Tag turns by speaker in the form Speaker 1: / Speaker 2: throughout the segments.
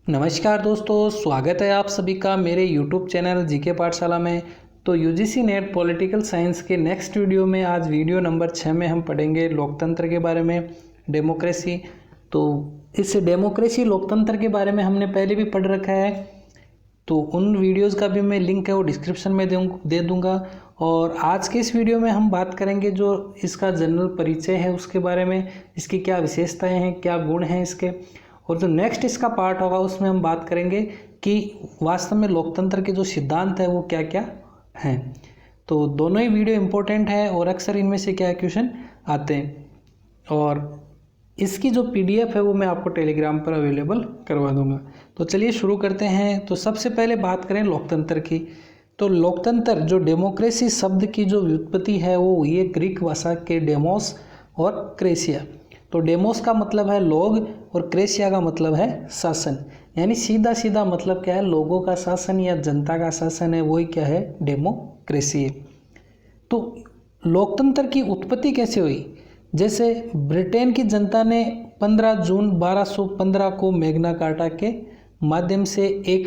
Speaker 1: नमस्कार दोस्तों, स्वागत है आप सभी का मेरे YouTube चैनल जीके पाठशाला में। तो यूजीसी नेट पॉलिटिकल साइंस के नेक्स्ट वीडियो में आज वीडियो नंबर 6 में हम पढ़ेंगे लोकतंत्र के बारे में, डेमोक्रेसी। तो इस डेमोक्रेसी लोकतंत्र के बारे में हमने पहले भी पढ़ रखा है, तो उन वीडियोज़ का भी मैं लिंक है वो डिस्क्रिप्शन में दे दूँगा। और आज के इस वीडियो में हम बात करेंगे जो इसका जनरल परिचय है उसके बारे में, इसकी क्या विशेषताएँ हैं, क्या गुण हैं इसके। और जो नेक्स्ट इसका पार्ट होगा उसमें हम बात करेंगे कि वास्तव में लोकतंत्र के जो सिद्धांत है वो क्या क्या हैं। तो दोनों ही वीडियो इम्पोर्टेंट है और अक्सर इनमें से क्या क्वेश्चन आते हैं। और इसकी जो PDF है वो मैं आपको टेलीग्राम पर अवेलेबल करवा दूंगा। तो चलिए शुरू करते हैं। तो सबसे पहले बात करें लोकतंत्र की। तो लोकतंत्र जो डेमोक्रेसी शब्द की जो व्युत्पत्ति है वो हुई है ग्रीक भाषा के डेमोस और क्रेसिया। तो डेमोस का मतलब है लोग और क्रेसिया का मतलब है शासन, यानी सीधा सीधा मतलब क्या है, लोगों का शासन या जनता का शासन है, वही क्या है, डेमोक्रेसी है। तो लोकतंत्र की उत्पत्ति कैसे हुई? जैसे ब्रिटेन की जनता ने 15 जून 1215 को मैग्ना कार्टा के माध्यम से एक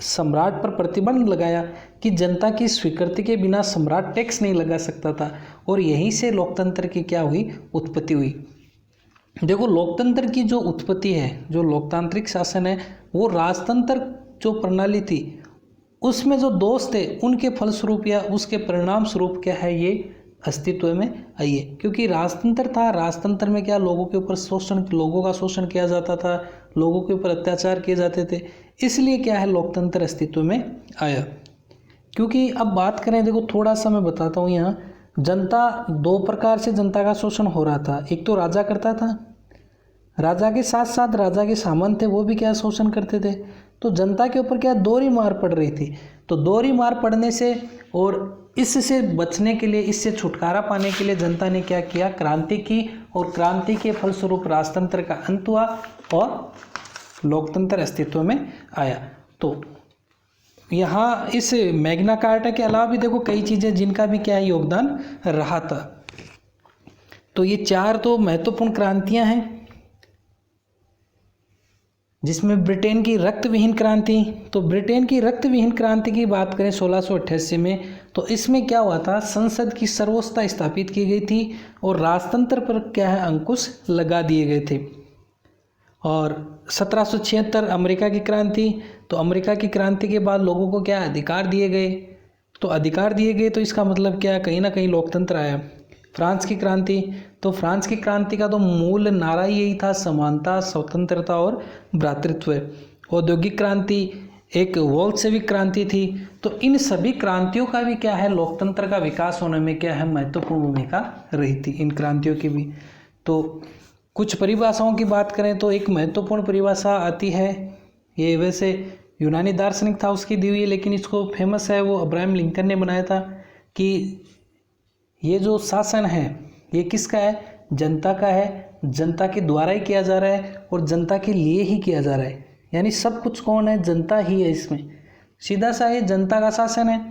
Speaker 1: सम्राट पर प्रतिबंध लगाया कि जनता की स्वीकृति के बिना सम्राट टैक्स नहीं लगा सकता था, और यहीं से लोकतंत्र की क्या हुई, उत्पत्ति हुई। देखो, लोकतंत्र की जो उत्पत्ति है, जो लोकतांत्रिक शासन है, वो राजतंत्र जो प्रणाली थी उसमें जो दोष थे उनके फलस्वरूप या उसके परिणाम स्वरूप क्या है, ये अस्तित्व में आई है। क्योंकि राजतंत्र था, राजतंत्र में क्या लोगों के ऊपर लोगों का शोषण किया जाता था, लोगों के ऊपर अत्याचार किए जाते थे, इसलिए क्या है, लोकतंत्र अस्तित्व में आया। क्योंकि अब बात करें, देखो थोड़ा सा मैं बताता हूँ, यहाँ जनता दो प्रकार से जनता का शोषण हो रहा था। एक तो राजा करता था, राजा के साथ साथ राजा के सामंत थे, वो भी क्या शोषण करते थे। तो जनता के ऊपर क्या दोहरी मार पड़ रही थी। तो दोहरी मार पड़ने से और इससे बचने के लिए, इससे छुटकारा पाने के लिए जनता ने क्या किया, क्रांति की, और क्रांति के फलस्वरूप राजतंत्र का अंत हुआ और लोकतंत्र अस्तित्व में आया। तो यहाँ इस मैग्ना कार्टा के अलावा भी देखो कई चीज़ें जिनका भी क्या योगदान रहा था। तो ये 4 तो महत्वपूर्ण क्रांतियां हैं, जिसमें ब्रिटेन की रक्तविहीन क्रांति। तो ब्रिटेन की रक्तविहीन क्रांति की बात करें 1688 में, तो इसमें क्या हुआ था, संसद की सर्वोच्चता स्थापित की गई थी और राजतंत्र पर क्या है, अंकुश लगा दिए गए थे। और 1776 अमेरिका की क्रांति। तो अमेरिका की क्रांति के बाद लोगों को क्या अधिकार दिए गए। तो अधिकार दिए गए तो इसका मतलब क्या, कहीं ना कहीं लोकतंत्र आया। फ्रांस की क्रांति। तो फ्रांस की क्रांति का तो मूल नारा ही यही था, समानता, स्वतंत्रता और भ्रातृत्व। औद्योगिक क्रांति एक बोल्शेविक क्रांति थी। तो इन सभी क्रांतियों का भी क्या है, लोकतंत्र का विकास होने में क्या है, महत्वपूर्ण भूमिका रही थी इन क्रांतियों की भी। तो कुछ परिभाषाओं की बात करें तो एक महत्वपूर्ण परिभाषा आती है, ये वैसे यूनानी दार्शनिक था उसकी दी हुई है, लेकिन इसको फेमस है वो अब्राहम लिंकन ने बनाया था, कि ये जो शासन है ये किसका है, जनता का है, जनता के द्वारा ही किया जा रहा है और जनता के लिए ही किया जा रहा है। यानी सब कुछ कौन है, जनता ही है। इसमें सीधा सा ये जनता का शासन है।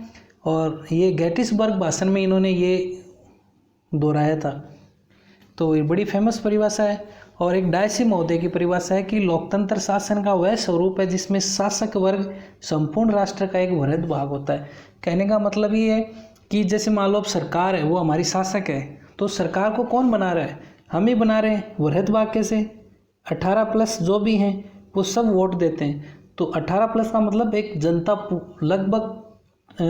Speaker 1: और ये गेटिसबर्ग भाषण में इन्होंने ये दोहराया था। तो ये बड़ी फेमस परिभाषा है। और एक डायसी महोदय की परिभाषा है कि लोकतंत्र शासन का वह स्वरूप है जिसमें शासक वर्ग संपूर्ण राष्ट्र का एक वृहद भाग होता है। कहने का मतलब ये है कि जैसे मान लो अब सरकार है, वो हमारी शासक है, तो सरकार को कौन बना रहा है, हम ही बना रहे हैं। वृहद भाग कैसे, 18+ जो भी हैं वो सब वोट देते हैं। तो 18+ का मतलब एक जनता, लगभग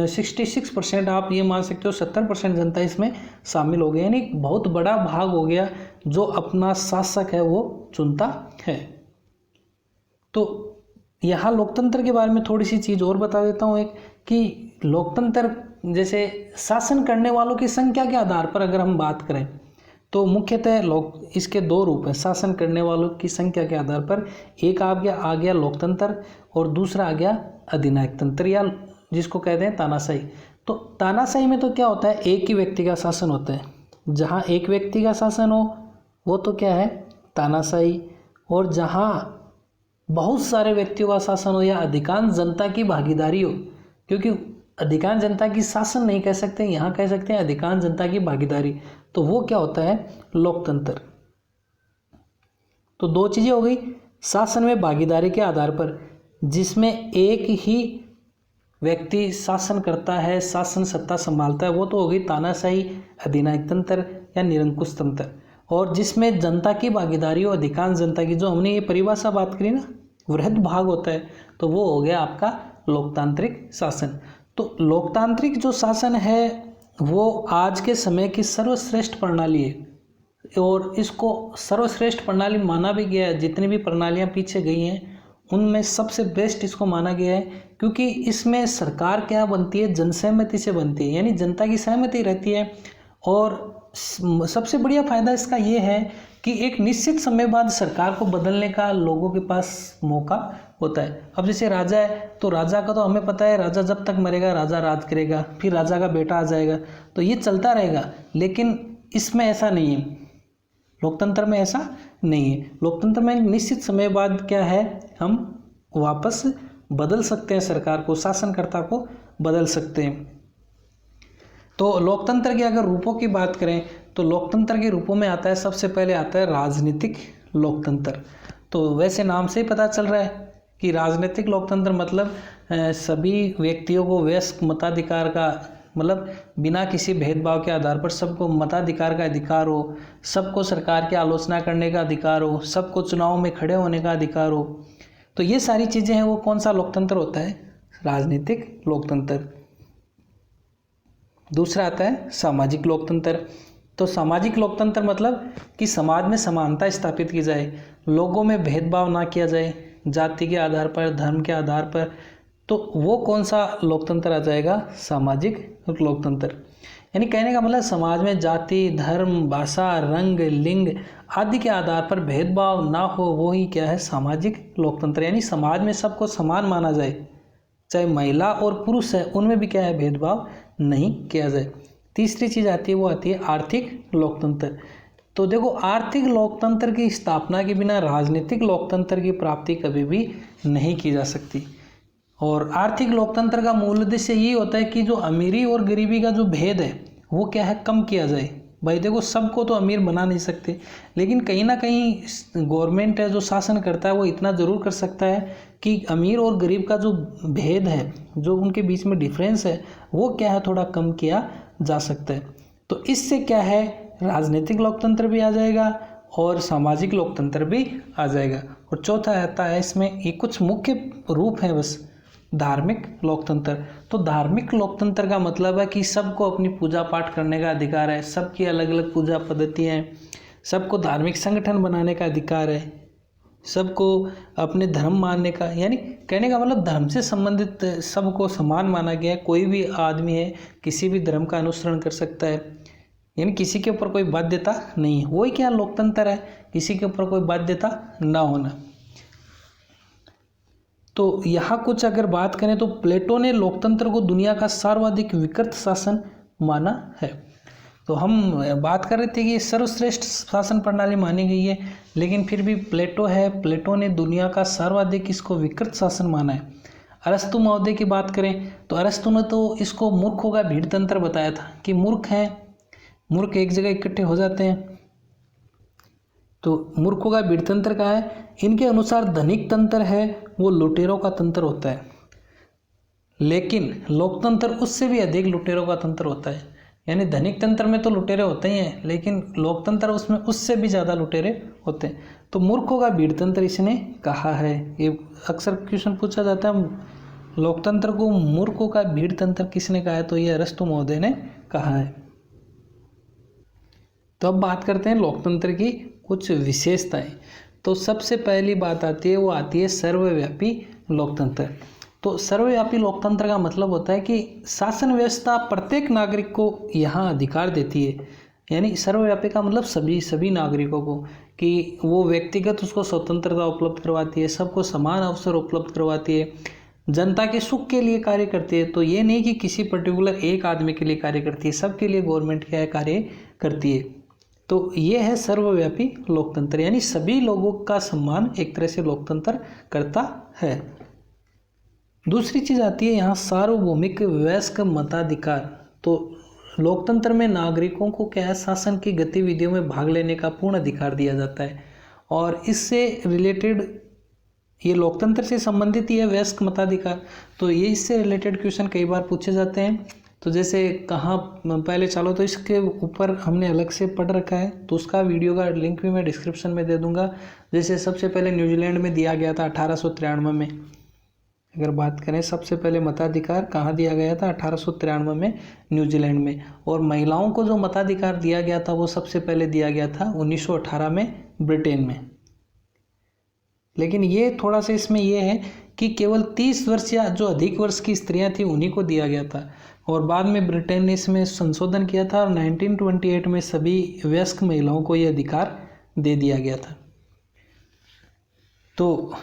Speaker 1: 66% आप ये मान सकते हो, 70% जनता इसमें शामिल हो गई, यानी बहुत बड़ा भाग हो गया जो अपना शासक है वो चुनता है। तो यहाँ लोकतंत्र के बारे में थोड़ी सी चीज़ और बता देता हूँ, एक कि लोकतंत्र जैसे शासन करने वालों की संख्या के आधार पर अगर हम बात करें तो मुख्यतः इसके 2 रूप हैं शासन करने वालों की संख्या के आधार पर। एक आ गया लोकतंत्र और दूसरा आ गया अधिनायक तंत्र, या जिसको कहते हैं तानाशाही। तो तानाशाही में तो क्या होता है, एक ही व्यक्ति का शासन होता है। जहाँ एक व्यक्ति का शासन हो वो तो क्या है, तानाशाही। और जहाँ बहुत सारे व्यक्तियों का शासन हो या अधिकांश जनता की भागीदारी हो, क्योंकि अधिकांश जनता की शासन नहीं कह सकते, यहाँ कह सकते हैं अधिकांश जनता की भागीदारी, तो वो क्या होता है, लोकतंत्र। तो 2 चीज़ें हो गई, शासन में भागीदारी के आधार पर जिसमें एक ही व्यक्ति शासन करता है, शासन सत्ता संभालता है, वो तो हो गई तानाशाही अधिनायक तंत्र या निरंकुश तंत्र। और जिसमें जनता की भागीदारी और अधिकांश जनता की, जो हमने ये परिभाषा बात करी ना, वृहद भाग होता है, तो वो हो गया आपका लोकतांत्रिक शासन। तो लोकतांत्रिक जो शासन है वो आज के समय की सर्वश्रेष्ठ प्रणाली है और इसको सर्वश्रेष्ठ प्रणाली माना भी गया है। जितनी भी प्रणालियाँ पीछे गई हैं उनमें सबसे बेस्ट इसको माना गया है, क्योंकि इसमें सरकार क्या बनती है, जनसहमति से बनती है, यानी जनता की सहमति रहती है। और सबसे बढ़िया फायदा इसका ये है कि एक निश्चित समय बाद सरकार को बदलने का लोगों के पास मौका होता है। अब जैसे राजा है तो राजा का तो हमें पता है, राजा जब तक मरेगा राजा राज करेगा, फिर राजा का बेटा आ जाएगा, तो ये चलता रहेगा। लेकिन इसमें ऐसा नहीं है, लोकतंत्र में ऐसा नहीं है। लोकतंत्र में निश्चित समय बाद क्या है, हम वापस बदल सकते हैं, सरकार को, शासनकर्ता को बदल सकते हैं। तो लोकतंत्र के अगर रूपों की बात करें तो लोकतंत्र के रूपों में आता है, सबसे पहले आता है राजनीतिक लोकतंत्र। तो वैसे नाम से ही पता चल रहा है कि राजनीतिक लोकतंत्र मतलब सभी व्यक्तियों को वयस्क मताधिकार का, मतलब बिना किसी भेदभाव के आधार पर सबको मताधिकार का अधिकार हो, सबको सरकार की आलोचना करने का अधिकार हो, सबको चुनाव में खड़े होने का अधिकार हो। तो ये सारी चीज़ें हैं, वो कौन सा लोकतंत्र होता है, राजनीतिक लोकतंत्र। दूसरा आता है सामाजिक लोकतंत्र। तो सामाजिक लोकतंत्र मतलब कि समाज में समानता स्थापित की जाए, लोगों में भेदभाव ना किया जाए जाति के आधार पर, धर्म के आधार पर। तो वो कौन सा लोकतंत्र आ जाएगा, सामाजिक लोकतंत्र। यानी कहने का मतलब समाज में जाति, धर्म, भाषा, रंग, लिंग आदि के आधार पर भेदभाव ना हो, वो ही क्या है, सामाजिक लोकतंत्र। यानी समाज में सबको समान माना जाए, चाहे महिला और पुरुष है उनमें भी क्या है, भेदभाव नहीं किया जाए। तीसरी चीज़ आती है, वो आती है आर्थिक लोकतंत्र। तो देखो, आर्थिक लोकतंत्र की स्थापना के बिना राजनीतिक लोकतंत्र की प्राप्ति कभी भी नहीं की जा सकती। और आर्थिक लोकतंत्र का मूल उद्देश्य ये होता है कि जो अमीरी और गरीबी का जो भेद है वो क्या है, कम किया जाए। भाई देखो, सबको तो अमीर बना नहीं सकते, लेकिन कहीं ना कहीं गवर्नमेंट है जो शासन करता है वो इतना ज़रूर कर सकता है कि अमीर और गरीब का जो भेद है, जो उनके बीच में डिफरेंस है, वो क्या है, थोड़ा कम किया जा सकता है। तो इससे क्या है, राजनीतिक लोकतंत्र भी आ जाएगा और सामाजिक लोकतंत्र भी आ जाएगा। और चौथा आता है इसमें, ये कुछ मुख्य रूप हैं बस, धार्मिक लोकतंत्र। तो धार्मिक लोकतंत्र का मतलब है कि सबको अपनी पूजा पाठ करने का अधिकार है, सबकी अलग अलग पूजा पद्धतियाँ हैं, सबको धार्मिक संगठन बनाने का अधिकार है, सबको अपने धर्म मानने का, यानी कहने का मतलब धर्म से संबंधित सबको समान माना गया है। कोई भी आदमी है किसी भी धर्म का अनुसरण कर सकता है, यानी किसी के ऊपर कोई बाध्यता नहीं है। वही क्या लोकतंत्र है, किसी के ऊपर कोई बाध्यता ना होना। तो यहाँ कुछ अगर बात करें तो प्लेटो ने लोकतंत्र को दुनिया का सर्वाधिक विकृत शासन माना है। तो हम बात कर रहे थे कि सर्वश्रेष्ठ शासन प्रणाली मानी गई है, लेकिन फिर भी प्लेटो है, प्लेटो ने दुनिया का सर्वाधिक इसको विकृत शासन माना है। अरस्तु महोदय की बात करें तो अरस्तु ने तो इसको मूर्खों का भीड़ तंत्र बताया था कि मूर्ख हैं, मूर्ख एक जगह इकट्ठे हो जाते हैं, तो मूर्खों का भीड़ तंत्र का है। इनके अनुसार धनिक तंत्र है वो लुटेरों का तंत्र होता है, लेकिन लोकतंत्र उससे भी अधिक लुटेरों का तंत्र होता है। यानी धनिक तंत्र में तो लुटेरे होते ही हैं, लेकिन लोकतंत्र उसमें उससे भी ज़्यादा लुटेरे होते हैं। तो मूर्खों का भीड़ तंत्र इसने कहा है। ये अक्सर क्वेश्चन पूछा जाता है, लोकतंत्र को मूर्खों का भीड़ तंत्र किसने कहा है, तो ये अरस्तु महोदय ने कहा है। तो अब बात करते हैं लोकतंत्र की कुछ विशेषताएं। तो सबसे पहली बात आती है, वो आती है सर्वव्यापी लोकतंत्र। तो सर्वव्यापी लोकतंत्र का मतलब होता है कि शासन व्यवस्था प्रत्येक नागरिक को यहाँ अधिकार देती है। यानी सर्वव्यापी का मतलब सभी नागरिकों को, कि वो व्यक्तिगत उसको स्वतंत्रता उपलब्ध करवाती है, सबको समान अवसर उपलब्ध करवाती है, जनता के सुख के लिए कार्य करती है। तो ये नहीं कि किसी पर्टिकुलर एक आदमी के लिए कार्य करती है, सबके लिए गवर्नमेंट क्या है, कार्य करती है। तो ये है सर्वव्यापी लोकतंत्र, यानी सभी लोगों का सम्मान एक तरह से लोकतंत्र करता है। दूसरी चीज़ आती है यहाँ सार्वभौमिक वयस्क मताधिकार। तो लोकतंत्र में नागरिकों को क्या है, शासन की गतिविधियों में भाग लेने का पूर्ण अधिकार दिया जाता है। और इससे रिलेटेड ये लोकतंत्र से संबंधित ही है वयस्क मताधिकार। तो ये इससे रिलेटेड क्वेश्चन कई बार पूछे जाते हैं। तो जैसे कहाँ पहले चालो, तो इसके ऊपर हमने अलग से पढ़ रखा है, तो उसका वीडियो का लिंक भी मैं डिस्क्रिप्शन में दे दूंगा। जैसे सबसे पहले न्यूजीलैंड में दिया गया था 1893 में। अगर बात करें सबसे पहले मताधिकार कहाँ दिया गया था, 1893 में न्यूजीलैंड में। और महिलाओं को जो मताधिकार दिया गया था वो सबसे पहले दिया गया था 1918 में ब्रिटेन में। लेकिन ये थोड़ा सा इसमें ये है कि केवल 30 वर्ष या जो अधिक वर्ष की स्त्रियां थी उन्हीं को दिया गया था, और बाद में ब्रिटेन ने इसमें संशोधन किया था और 1928 में सभी वयस्क महिलाओं को ये अधिकार दे दिया गया था। तो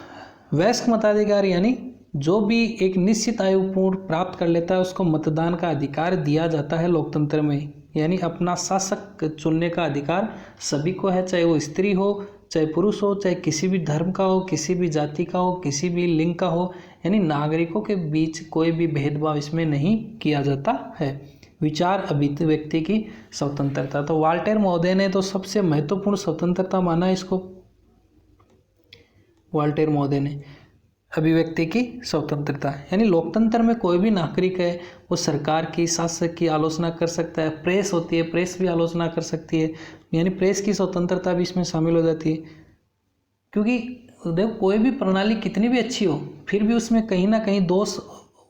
Speaker 1: वयस्क मताधिकार यानी जो भी एक निश्चित आयु पूर्ण प्राप्त कर लेता है उसको मतदान का अधिकार दिया जाता है लोकतंत्र में। यानी अपना शासक चुनने का अधिकार सभी को है, चाहे वो स्त्री हो, चाहे पुरुष हो, चाहे किसी भी धर्म का हो, किसी भी जाति का हो, किसी भी लिंग का हो। यानी नागरिकों के बीच कोई भी भेदभाव इसमें नहीं किया जाता है। विचार अभिव्यक्ति की स्वतंत्रता, तो वाल्टेर महोदय ने तो सबसे महत्वपूर्ण स्वतंत्रता माना इसको। वाल्टेर महोदय ने अभिव्यक्ति की स्वतंत्रता, यानी लोकतंत्र में कोई भी नागरिक है वो सरकार की, शासक की आलोचना कर सकता है। प्रेस होती है, प्रेस भी आलोचना कर सकती है, यानी प्रेस की स्वतंत्रता भी इसमें शामिल हो जाती है। क्योंकि देखो कोई भी प्रणाली कितनी भी अच्छी हो फिर भी उसमें कहीं ना कहीं दोष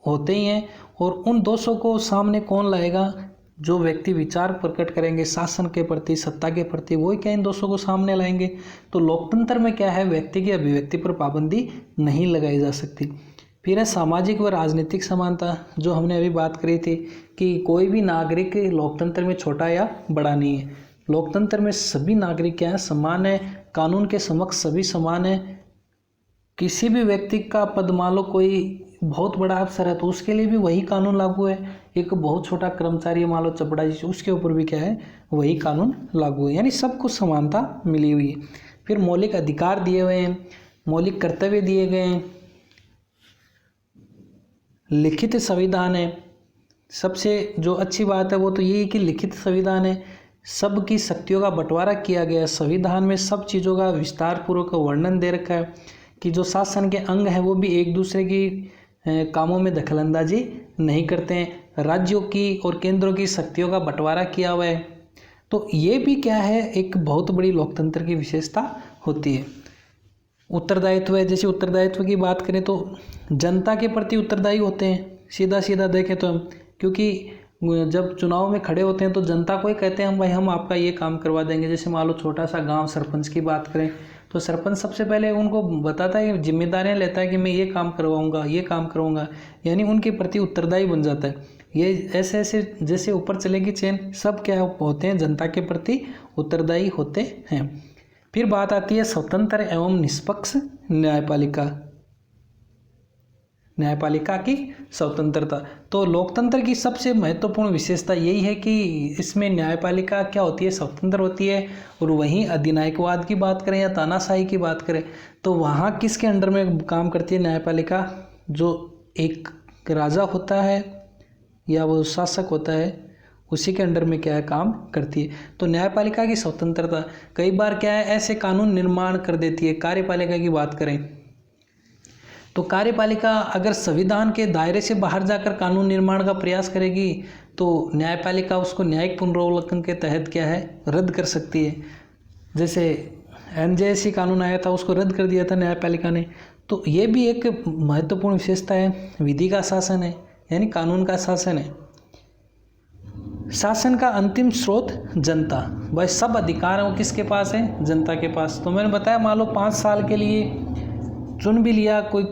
Speaker 1: होते ही हैं, और उन दोषों को सामने कौन लाएगा, जो व्यक्ति विचार प्रकट करेंगे शासन के प्रति, सत्ता के प्रति, वही क्या इन दोषों को सामने लाएंगे। तो लोकतंत्र में क्या है, व्यक्ति की अभिव्यक्ति पर पाबंदी नहीं लगाई जा सकती। फिर है सामाजिक व राजनीतिक समानता, जो हमने अभी बात करी थी कि कोई भी नागरिक लोकतंत्र में छोटा या बड़ा नहीं है। लोकतंत्र में सभी नागरिक क्या है, समान है, कानून के समक्ष सभी समान है। किसी भी व्यक्ति का पद मान लो कोई बहुत बड़ा अफसर है तो उसके लिए भी वही कानून लागू है। एक बहुत छोटा कर्मचारी मान लो चपड़ा जी, उसके ऊपर भी क्या है, वही कानून लागू है। यानी सबको समानता मिली हुई है। फिर मौलिक अधिकार दिए हुए हैं, मौलिक कर्तव्य दिए गए हैं, लिखित संविधान है। सबसे जो अच्छी बात है वो तो यही है कि लिखित संविधान है, सबकी शक्तियों का बंटवारा किया गया है। संविधान में सब चीज़ों का विस्तार पूर्वक वर्णन दे रखा है कि जो शासन के अंग हैं वो भी एक दूसरे की कामों में दखलंदाजी नहीं करते हैं। राज्यों की और केंद्रों की शक्तियों का बंटवारा किया हुआ है। तो ये भी क्या है, एक बहुत बड़ी लोकतंत्र की विशेषता होती है। उत्तरदायित्व है, जैसे उत्तरदायित्व की बात करें तो जनता के प्रति उत्तरदायी होते हैं, सीधा सीधा देखें तो हम, क्योंकि जब चुनाव में खड़े होते हैं तो जनता को ही कहते हैं हम भाई हम आपका ये काम करवा देंगे। जैसे मान लो छोटा सा गांव, सरपंच की बात करें तो सरपंच सबसे पहले उनको बताता है, जिम्मेदारियां लेता है कि मैं ये काम करवाऊंगा, ये काम करूंगा, यानी उनके प्रति उत्तरदायी बन जाता है। ये ऐसे ऐसे जैसे ऊपर चलेगी चेन, सब क्या होते हैं, जनता के प्रति उत्तरदायी होते हैं। फिर बात आती है स्वतंत्र एवं निष्पक्ष न्यायपालिका, न्यायपालिका की स्वतंत्रता। तो लोकतंत्र की सबसे महत्वपूर्ण विशेषता यही है कि इसमें न्यायपालिका क्या होती है, स्वतंत्र होती है। और वहीं अधिनायकवाद की बात करें या तानाशाही की बात करें तो वहाँ किसके अंडर में काम करती है न्यायपालिका, जो एक राजा होता है या वो शासक होता है उसी के अंडर में क्या है, काम करती है। तो न्यायपालिका की स्वतंत्रता कई बार क्या है, ऐसे कानून निर्माण कर देती है। कार्यपालिका की बात करें तो कार्यपालिका अगर संविधान के दायरे से बाहर जाकर कानून निर्माण का प्रयास करेगी तो न्यायपालिका उसको न्यायिक पुनरावलोकन के तहत क्या है, रद्द कर सकती है। जैसे एनजेसी कानून आया था, उसको रद्द कर दिया था न्यायपालिका ने। तो ये भी एक महत्वपूर्ण विशेषता है। विधि का शासन है, यानी कानून का शासन है। शासन का अंतिम स्रोत जनता, भाई सब अधिकार है वो किसके पास है, जनता के पास। तो मैंने बताया मान लो 5 साल के लिए चुन भी लिया, कोई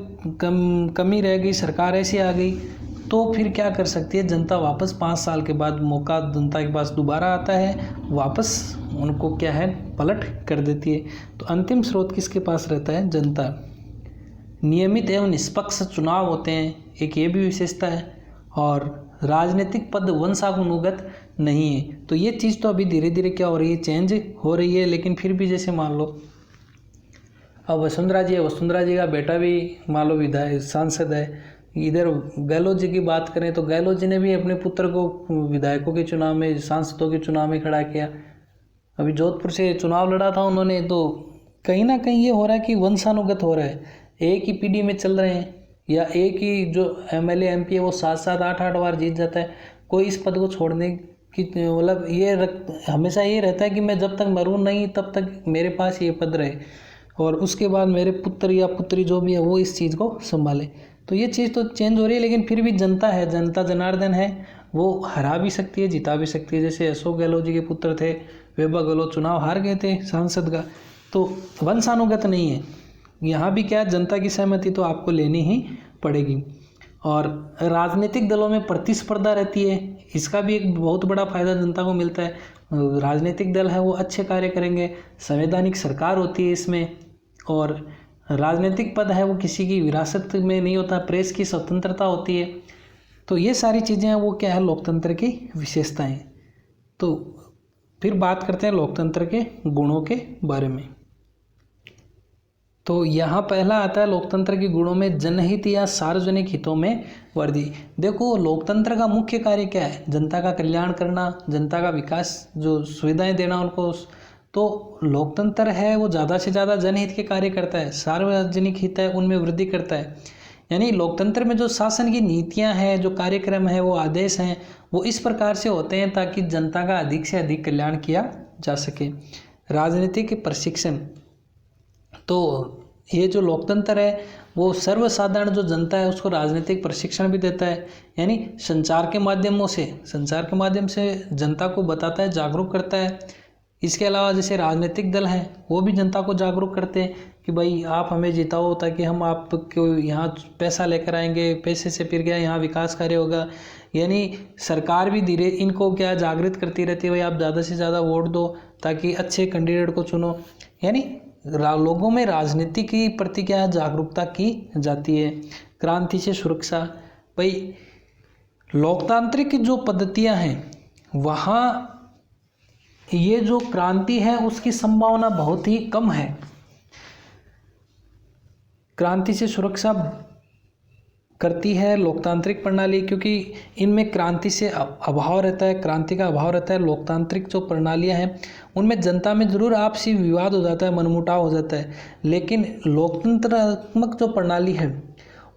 Speaker 1: कमी रह गई, सरकार ऐसी आ गई तो फिर क्या कर सकती है जनता, वापस 5 साल के बाद मौका जनता के पास दोबारा आता है, वापस उनको क्या है, पलट कर देती है। तो अंतिम स्रोत किसके पास रहता है, जनता। नियमित एवं निष्पक्ष चुनाव होते हैं, एक ये भी विशेषता है। और राजनीतिक पद वंशानुगत नहीं है। तो ये चीज़ तो अभी धीरे धीरे क्या हो रही है, चेंज हो रही है। लेकिन फिर भी जैसे मान लो अब वसुंधरा जी है, वसुंधरा जी का बेटा भी मान लो विधायक सांसद है। इधर गहलोत जी की बात करें तो गहलोत जी ने भी अपने पुत्र को विधायकों के चुनाव में, सांसदों के चुनाव में खड़ा किया। अभी जोधपुर से चुनाव लड़ा था उन्होंने। तो कहीं ना कहीं ये हो रहा है कि वंशानुगत हो रहा है, एक ही पीढ़ी में चल रहे हैं, या एक ही जो एमएलए एमपी है वो 7-7 8-8 बार जीत जाता है, कोई इस पद को छोड़ने की मतलब ये हमेशा ये रहता है कि मैं जब तक मरूं नहीं तब तक मेरे पास ये पद रहे और उसके बाद मेरे पुत्र या पुत्री जो भी है वो इस चीज़ को संभाले। तो ये चीज़ तो चेंज हो रही है, लेकिन फिर भी जनता है, जनता जनार्दन है, वो हरा भी सकती है, जिता भी सकती है। जैसे अशोक गहलोत जी के पुत्र थे वैभव गहलोत, चुनाव हार गए थे सांसद का, तो वंशानुगत नहीं है। यहाँ भी क्या, जनता की सहमति तो आपको लेनी ही पड़ेगी। और राजनीतिक दलों में प्रतिस्पर्धा रहती है, इसका भी एक बहुत बड़ा फायदा जनता को मिलता है। राजनीतिक दल है वो अच्छे कार्य करेंगे, संवैधानिक सरकार होती है इसमें, और राजनीतिक पद है वो किसी की विरासत में नहीं होता, प्रेस की स्वतंत्रता होती है। तो ये सारी चीज़ें हैं वो क्या है, लोकतंत्र की विशेषताएं। तो फिर बात करते हैं लोकतंत्र के गुणों के बारे में। तो यहाँ पहला आता है लोकतंत्र के गुणों में जनहित या सार्वजनिक हितों में वृद्धि। देखो लोकतंत्र का मुख्य कार्य क्या है, जनता का कल्याण करना, जनता का विकास, जो सुविधाएं देना उनको। तो लोकतंत्र है वो ज़्यादा से ज़्यादा जनहित के कार्य करता है, सार्वजनिक हित है उनमें वृद्धि करता है। यानी लोकतंत्र में जो शासन की नीतियां हैं, जो कार्यक्रम है, वो आदेश हैं, वो इस प्रकार से होते हैं ताकि जनता का अधिक से अधिक कल्याण किया जा सके। राजनीतिक प्रशिक्षण, तो ये जो लोकतंत्र है वो सर्वसाधारण जो जनता है उसको राजनीतिक प्रशिक्षण भी देता है, यानी संचार के माध्यम से जनता को बताता है, जागरूक करता है। इसके अलावा जैसे राजनीतिक दल हैं वो भी जनता को जागरूक करते हैं कि भाई आप हमें जिताओ ताकि हम आपको यहाँ पैसा लेकर आएंगे, पैसे से फिर क्या यहाँ विकास कार्य होगा। यानी सरकार भी धीरे इनको क्या जागृत करती रहती है, भाई आप ज़्यादा से ज़्यादा वोट दो ताकि अच्छे कैंडिडेट को चुनो। यानी लोगों में राजनीति की प्रति क्या जागरूकता की जाती है। क्रांति से सुरक्षा, भाई लोकतांत्रिक जो पद्धतियां हैं वहाँ ये जो क्रांति है उसकी संभावना बहुत ही कम है। क्रांति से सुरक्षा करती है लोकतांत्रिक प्रणाली, क्योंकि इनमें क्रांति से अभाव रहता है, क्रांति का अभाव रहता है। लोकतांत्रिक जो प्रणालियां हैं उनमें जनता में जरूर आपसी विवाद हो जाता है, मनमुटाव हो जाता है, लेकिन लोकतंत्रात्मक जो प्रणाली है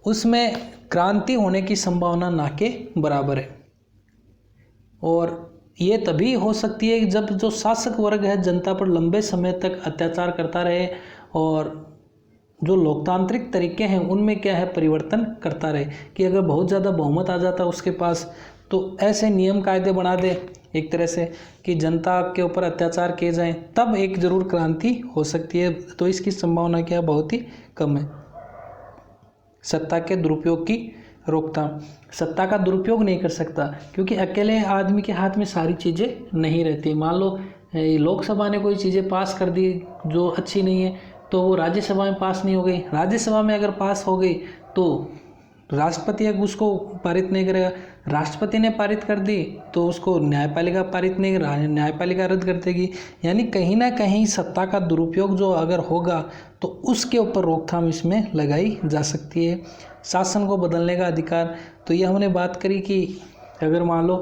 Speaker 1: उसमें क्रांति होने की संभावना ना के बराबर है। और ये तभी हो सकती है जब जो शासक वर्ग है जनता पर लंबे समय तक अत्याचार करता रहे और जो लोकतांत्रिक तरीके हैं उनमें क्या है परिवर्तन करता रहे, कि अगर बहुत ज़्यादा बहुमत आ जाता उसके पास तो ऐसे नियम कायदे बना दे एक तरह से कि जनता के ऊपर अत्याचार किए जाएं, तब एक जरूर क्रांति हो सकती है। तो इसकी संभावना क्या बहुत ही कम है। सत्ता के दुरुपयोग की रोकथाम, सत्ता का दुरुपयोग नहीं कर सकता क्योंकि अकेले आदमी के हाथ में सारी चीज़ें नहीं रहती। मान लो लोकसभा ने कोई चीज़ें पास कर दी जो अच्छी नहीं है तो वो राज्यसभा में पास नहीं हो गई, राज्यसभा में अगर पास हो गई तो राष्ट्रपति उसको पारित नहीं करेगा, राष्ट्रपति ने पारित कर दी तो उसको न्यायपालिका पारित नहीं, न्यायपालिका रद्द कर देगी। यानी कहीं ना कहीं सत्ता का दुरुपयोग जो अगर होगा तो उसके ऊपर रोकथाम इसमें लगाई जा सकती है। शासन को बदलने का अधिकार, तो ये हमने बात करी कि अगर मान लो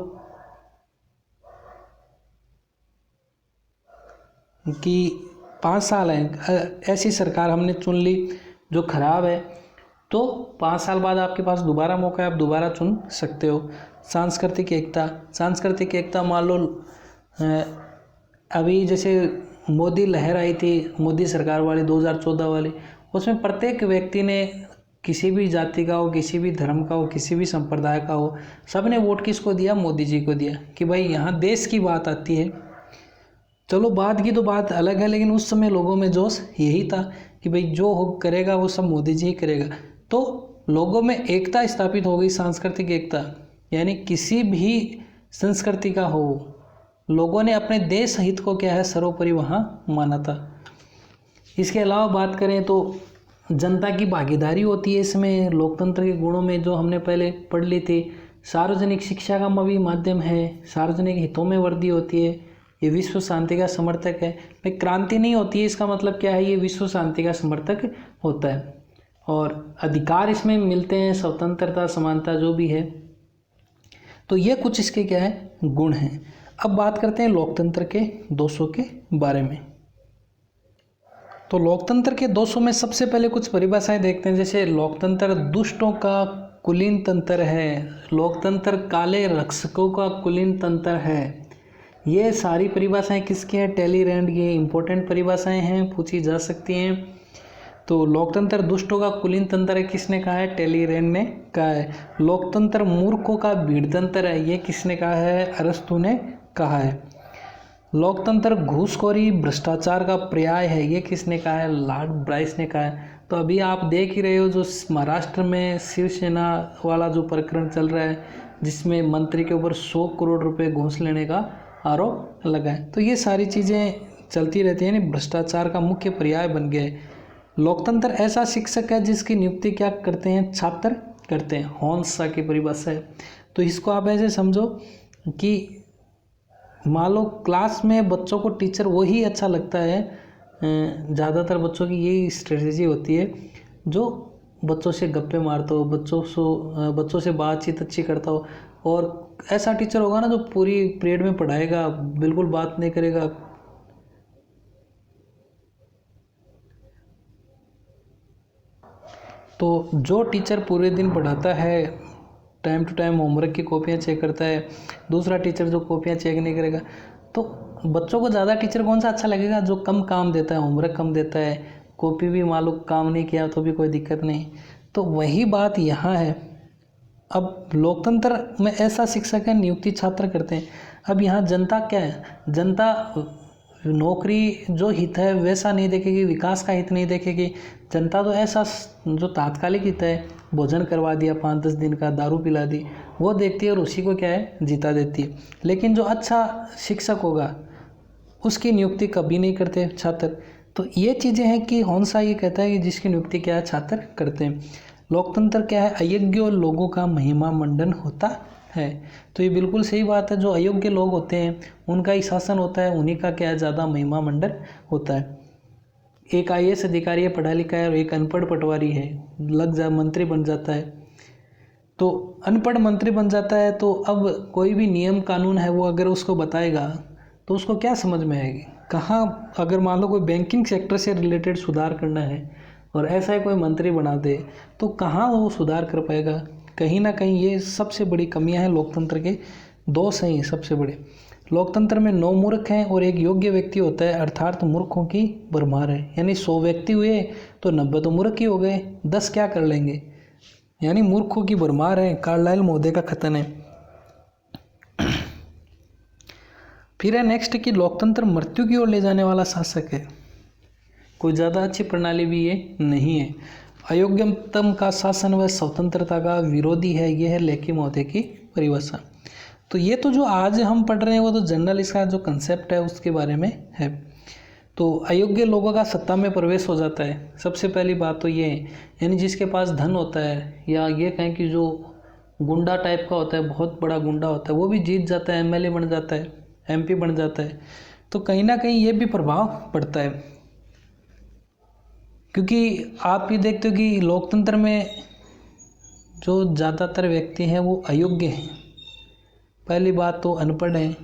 Speaker 1: कि 5 साल है, ऐसी सरकार हमने चुन ली जो खराब है, तो 5 साल बाद आपके पास दोबारा मौका है, आप दोबारा चुन सकते हो। सांस्कृतिक एकता मान लो अभी जैसे मोदी लहर आई थी, मोदी सरकार वाली 2014 वाली, उसमें प्रत्येक व्यक्ति ने किसी भी जाति का हो, किसी भी धर्म का हो, किसी भी संप्रदाय का हो, सब ने वोट किसको दिया, मोदी जी को दिया कि भाई यहाँ देश की बात आती है। चलो बाद की तो बात अलग है, लेकिन उस समय लोगों में जोश यही था कि भाई जो हो करेगा वो सब मोदी जी ही करेगा। तो लोगों में एकता स्थापित हो गई, सांस्कृतिक एकता, यानी किसी भी संस्कृति का हो, लोगों ने अपने देश हित को क्या है सर्वोपरि वहाँ माना था। इसके अलावा बात करें तो जनता की भागीदारी होती है इसमें, लोकतंत्र के गुणों में जो हमने पहले पढ़ ली थी। सार्वजनिक शिक्षा का भी माध्यम है, सार्वजनिक हितों में वृद्धि होती है, ये विश्व शांति का समर्थक है। भाई क्रांति नहीं होती है, इसका मतलब क्या है, ये विश्व शांति का समर्थक होता है और अधिकार इसमें मिलते हैं, स्वतंत्रता समानता जो भी है। तो ये कुछ इसके क्या है गुण हैं। अब बात करते हैं लोकतंत्र के दोषों के बारे में। तो लोकतंत्र के दोषों में सबसे पहले कुछ परिभाषाएं देखते हैं। जैसे लोकतंत्र दुष्टों का कुलीन तंत्र है, लोकतंत्र काले रक्षकों का कुलीन तंत्र है। ये सारी परिभाषाएं किसकी हैं? टैलीरैंड की इंपॉर्टेंट परिभाषाएं हैं, पूछी जा सकती हैं। तो लोकतंत्र दुष्टों का कुलीन तंत्र है, किसने कहा है? टैलीरैंड ने कहा है। लोकतंत्र मूर्खों का भीड़तंत्र है, ये किसने कहा है? अरस्तू ने कहा है। लोकतंत्र घूसखोरी भ्रष्टाचार का पर्याय है, ये किसने कहा है? लॉर्ड ब्राइस ने कहा है। तो अभी आप देख ही रहे हो जो महाराष्ट्र में शिवसेना वाला जो प्रकरण चल रहा है, जिसमें मंत्री के ऊपर 100 करोड़ रुपए घूस लेने का आरोप लगा है। तो ये सारी चीज़ें चलती रहती हैं, भ्रष्टाचार का मुख्य पर्याय बन गया है। लोकतंत्र ऐसा शिक्षक है जिसकी नियुक्ति क्या करते हैं? छात्र करते हैं। हॉन्सा की परिभाषा है। तो इसको आप ऐसे समझो कि मान लो क्लास में बच्चों को टीचर वही अच्छा लगता है, ज़्यादातर बच्चों की यही स्ट्रेटजी होती है जो बच्चों से गप्पे मारता हो, बच्चों से बातचीत अच्छी करता हो। और ऐसा टीचर होगा ना जो पूरी पीरियड में पढ़ाएगा, बिल्कुल बात नहीं करेगा। तो जो टीचर पूरे दिन पढ़ाता है, टाइम टू टाइम होमवर्क की कॉपियाँ चेक करता है, दूसरा टीचर जो कॉपियाँ चेक नहीं करेगा, तो बच्चों को ज़्यादा टीचर कौन सा अच्छा लगेगा? जो कम काम देता है, होमवर्क कम देता है, कॉपी भी मालूम काम नहीं किया तो भी कोई दिक्कत नहीं। तो वही बात यहाँ है। अब लोकतंत्र में ऐसा शिक्षक है, नियुक्ति छात्र करते हैं। अब यहाँ जनता क्या है? जनता नौकरी जो हित है वैसा नहीं देखेगी, विकास का हित नहीं देखेगी। जनता तो ऐसा जो तात्कालिक हित है, भोजन करवा दिया 5-10 दिन का, दारू पिला दी, वो देखती है और उसी को क्या है? जीता देती है। लेकिन जो अच्छा शिक्षक होगा उसकी नियुक्ति कभी नहीं करते छात्र। तो ये चीज़ें हैं कि हॉन्सा ये कहता है कि जिसकी नियुक्ति क्या है? छात्र करते हैं। लोकतंत्र क्या है? अयोग्य लोगों का महिमा मंडन होता है। तो ये बिल्कुल सही बात है। जो अयोग्य लोग होते हैं उनका ही शासन होता है, उन्हीं का क्या है? ज़्यादा महिमा मंडन होता है। एक IAS अधिकारी है, पढ़ा लिखा है, और एक अनपढ़ पटवारी है, मंत्री बन जाता है। तो अनपढ़ मंत्री बन जाता है तो अब कोई भी नियम कानून है वो अगर उसको बताएगा तो उसको क्या समझ में आएगी? कहाँ? अगर मान लो कोई बैंकिंग सेक्टर से रिलेटेड सुधार करना है और ऐसा ही कोई मंत्री बना दे तो कहाँ वो सुधार कर पाएगा? कहीं ना कहीं ये सबसे बड़ी कमियां हैं लोकतंत्र के, दोष हैं ये सबसे बड़े। लोकतंत्र में 9 मूर्ख हैं और एक योग्य व्यक्ति होता है, अर्थात मूर्खों की भरमार है। यानी 100 व्यक्ति हुए तो 90 तो मूर्ख ही हो गए, 10 क्या कर लेंगे? यानी मूर्खों की भरमार है। कार्लाइल महोदय का कथन है। फिर है नेक्स्ट कि लोकतंत्र मृत्यु की ओर ले जाने वाला शासक है। कोई ज़्यादा अच्छी प्रणाली भी ये नहीं है। अयोग्यतम का शासन व स्वतंत्रता का विरोधी है, यह है लेकी महोदय की परिभाषा। तो ये तो जो आज हम पढ़ रहे हैं वो तो जनरल इसका जो कंसेप्ट है उसके बारे में है। तो अयोग्य लोगों का सत्ता में प्रवेश हो जाता है। सबसे पहली बात तो ये है, यानी जिसके पास धन होता है, या ये कहें कि जो गुंडा टाइप का होता है, बहुत बड़ा गुंडा होता है, वो भी जीत जाता है, MLA बन जाता है, MP बन जाता है। तो कहीं ना कहीं ये भी प्रभाव पड़ता है, क्योंकि आप ये देखते हो कि लोकतंत्र में जो ज़्यादातर व्यक्ति हैं वो अयोग्य हैं। पहली बात तो अनपढ़ हैं।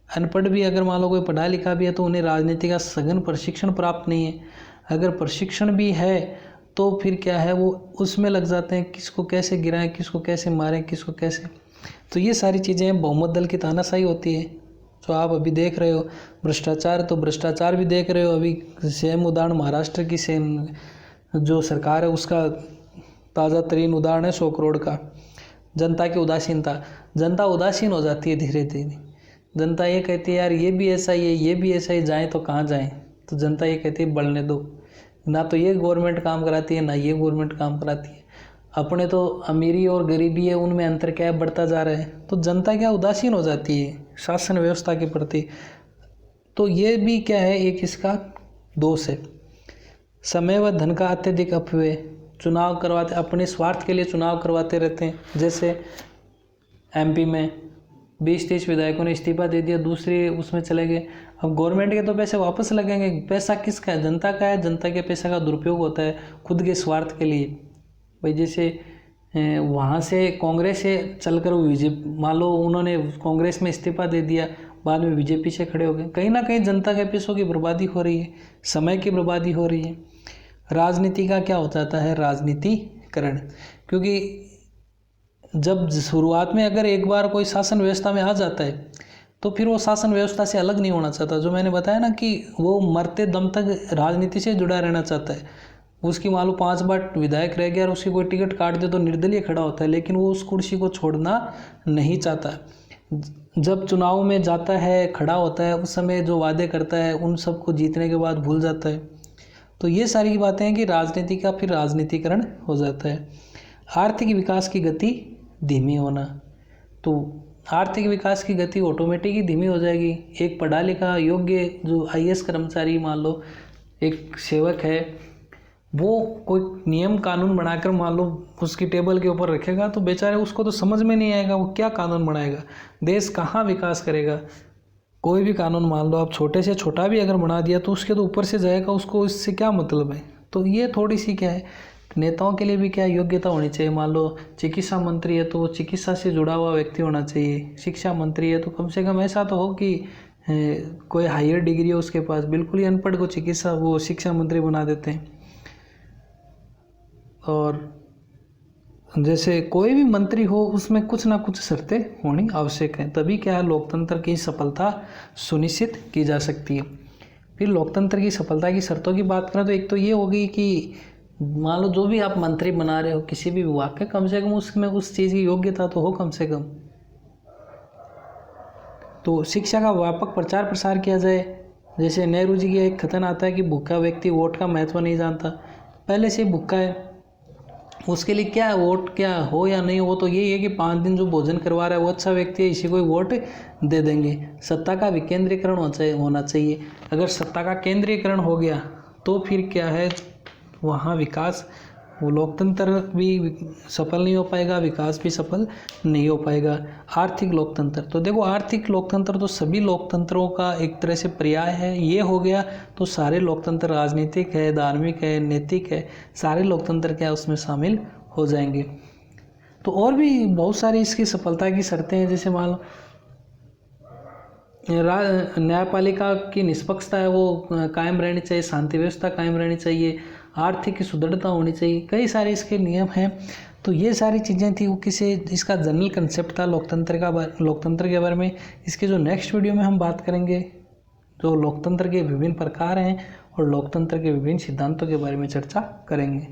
Speaker 1: अनपढ़ भी अगर मान लो कोई पढ़ा लिखा भी है तो उन्हें राजनीति का सघन प्रशिक्षण प्राप्त नहीं है। अगर प्रशिक्षण भी है तो फिर क्या है, वो उसमें लग जाते हैं, किसको कैसे गिराएं, किसको कैसे मारें, किसको कैसे। तो ये सारी चीज़ें बहुमत दल की तानाशाही होती है जो आप अभी देख रहे हो। भ्रष्टाचार, तो भ्रष्टाचार भी देख रहे हो। अभी सेम उदाहरण महाराष्ट्र की सेम जो सरकार है उसका ताज़ा तरीन उदाहरण है 100 करोड़ का। जनता की उदासीनता, जनता उदासीन हो जाती है धीरे धीरे। जनता ये कहती है यार ये भी ऐसा ही है, ये भी ऐसा ही, जाएँ तो कहाँ जाएँ। तो जनता ये कहती है बढ़ने दो, ना तो ये गवर्नमेंट काम कराती है ना ये गवर्नमेंट काम कराती है। अपने तो अमीरी और गरीबी है, उनमें अंतर क्या है, बढ़ता जा रहा है। तो जनता क्या उदासीन हो जाती है शासन व्यवस्था के प्रति। तो ये भी क्या है, एक इसका दोष है। समय व धन का अत्यधिक अपव्यय, चुनाव करवाते, अपने स्वार्थ के लिए चुनाव करवाते रहते हैं। जैसे MP में 20-30 विधायकों ने इस्तीफा दे दिया, दूसरे उसमें चले गए। अब गवर्नमेंट के तो पैसे वापस लगेंगे, पैसा किसका है? जनता का है। जनता के पैसे का दुरुपयोग होता है खुद के स्वार्थ के लिए। भाई जैसे वहाँ से कांग्रेस से चलकर मान लो उन्होंने कांग्रेस में इस्तीफा दे दिया, बाद में बीजेपी से खड़े हो गए। कहीं ना कहीं जनता के पैसों की बर्बादी हो रही है, समय की बर्बादी हो रही है। राजनीति का क्या हो जाता है, राजनीतिकरण। क्योंकि जब शुरुआत में अगर एक बार कोई शासन व्यवस्था में आ जाता है तो फिर वो शासन व्यवस्था से अलग नहीं होना चाहता। जो मैंने बताया ना कि वो मरते दम तक राजनीति से जुड़ा रहना चाहता है। उसकी मान लो 5 बार विधायक रह गया और उसकी कोई टिकट काट दे तो निर्दलीय खड़ा होता है, लेकिन वो उस कुर्सी को छोड़ना नहीं चाहता। जब चुनाव में जाता है, खड़ा होता है, उस समय जो वादे करता है उन सबको जीतने के बाद भूल जाता है। तो ये सारी बातें हैं कि राजनीति का फिर राजनीतिकरण हो जाता है। आर्थिक विकास की गति धीमी होना, तो आर्थिक विकास की गति ऑटोमेटिक ही धीमी हो जाएगी। एक पढ़ा लिखा योग्य जो IAS कर्मचारी, मान लो एक सेवक है, वो कोई नियम कानून बनाकर मान लो उसकी टेबल के ऊपर रखेगा तो बेचारे उसको तो समझ में नहीं आएगा वो क्या कानून बनाएगा, देश कहाँ विकास करेगा। कोई भी कानून मान लो आप छोटे से छोटा भी अगर बना दिया तो उसके तो ऊपर से जाएगा, उसको इससे क्या मतलब है। तो ये थोड़ी सी क्या है, नेताओं के लिए भी क्या योग्यता होनी चाहिए। मान लो चिकित्सा मंत्री है तो वो चिकित्सा से जुड़ा हुआ व्यक्ति होना चाहिए। शिक्षा मंत्री है तो कम से कम ऐसा तो हो कि कोई हायर डिग्री है उसके पास। बिल्कुल ही अनपढ़ को शिक्षा मंत्री बना देते हैं। और जैसे कोई भी मंत्री हो उसमें कुछ ना कुछ शर्तें होनी आवश्यक है, तभी क्या है लोकतंत्र की सफलता सुनिश्चित की जा सकती है। फिर लोकतंत्र की सफलता की शर्तों की बात करें तो एक तो ये होगी कि मान लो जो भी आप मंत्री बना रहे हो किसी भी विभाग के, कम से कम उसमें उस चीज़ की योग्यता तो हो कम से कम। तो शिक्षा का व्यापक प्रचार प्रसार किया जाए। जैसे नेहरू जी का एक कथन आता है कि भूखा व्यक्ति वोट का महत्व नहीं जानता। पहले से भूखा है, उसके लिए क्या वोट क्या हो या नहीं हो, तो यही है कि 5 दिन जो भोजन करवा रहा है वो अच्छा व्यक्ति है, इसी को वोट दे देंगे। सत्ता का विकेंद्रीकरण होना चाहिए। अगर सत्ता का केंद्रीकरण हो गया तो फिर क्या है, वहाँ विकास, वो लोकतंत्र भी सफल नहीं हो पाएगा, विकास भी सफल नहीं हो पाएगा। आर्थिक लोकतंत्र, तो देखो आर्थिक लोकतंत्र तो सभी लोकतंत्रों का एक तरह से पर्याय है। ये हो गया तो सारे लोकतंत्र, राजनीतिक है, धार्मिक है, नैतिक है, सारे लोकतंत्र क्या उसमें शामिल हो जाएंगे। तो और भी बहुत सारी इसकी सफलता की शर्तें हैं। जैसे मान लो न्यायपालिका की निष्पक्षता है वो कायम रहनी चाहिए, शांति व्यवस्था कायम रहनी चाहिए, आर्थिक सुदृढ़ता होनी चाहिए, कई सारे इसके नियम हैं। तो ये सारी चीज़ें थी, वो किसी इसका जनरल कंसेप्ट था लोकतंत्र के बारे में। इसके जो नेक्स्ट वीडियो में हम बात करेंगे जो लोकतंत्र के विभिन्न प्रकार हैं और लोकतंत्र के विभिन्न सिद्धांतों के बारे में चर्चा करेंगे।